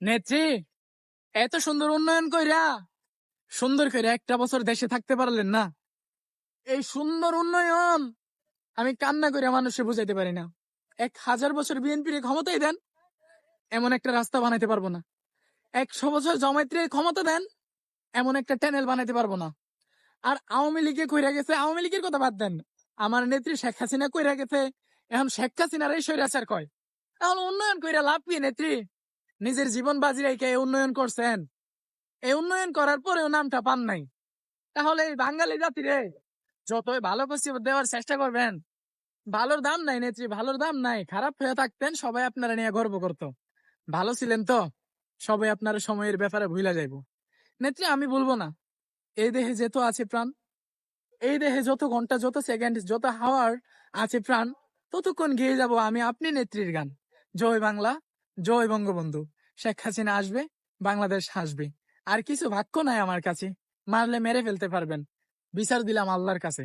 নেত্রী, এত সুন্দর উন্নয়ন কইরা সুন্দর করে একটা বছর দেশে থাকতে পারলেন না। এই সুন্দর উন্নয়ন আমি কান্না করে মানুষে বুঝাইতে পারি না। 1000 বছর বিএনপির ক্ষমতায় দেন, এমন একটা রাস্তা বানাইতে পারবো না। 100 বছর জমায়েতের ক্ষমতা দেন, এমন একটা টানেল বানাইতে পারবো না। আর আওয়ামী লীগে কইরা গেছে, আওয়ামী লীগের কথা বাদ দেন, আমার নেত্রী শেখ হাসিনা কইরা গেছে, এখন শেখ হাসিনার এই স্বৈরাচার কয়। এখন উন্নয়ন কইরা লাভ কি নেত্রী? নিজের জীবন বাজি রেখে এই উন্নয়ন করছেন, এই উন্নয়ন করার পরেও নামটা পান নাই। তাহলে এই বাঙালি জাতি রে যতই ভালো কিছু দেওয়ার চেষ্টা করবেন, ভালোর দাম নাই নেত্রী, ভালোর দাম নাই। খারাপ হয়ে থাকতেন সবাই আপনারা নিয়ে গর্ব করতো, ভালো ছিলেন তো সবাই আপনার সময়ের ব্যাপারে ভুলা যাইবো। নেত্রী, আমি বলবো না, এই দেহে যেত আছে প্রাণ, এই দেহে যত ঘন্টা, যত সেকেন্ড, যত হাওয়ার আছে প্রাণ, ততক্ষণ গেয়ে যাব আমি আপনি নেত্রীর গান। জয় বাংলা, জয় বঙ্গবন্ধু। শেখ হাসিনা আসবে, বাংলাদেশ হাসবে। আর কিছু বাক্য নাই আমার কাছে, মারলে মেরে ফেলতে পারবেন, বিচার দিলাম আল্লাহর কাছে।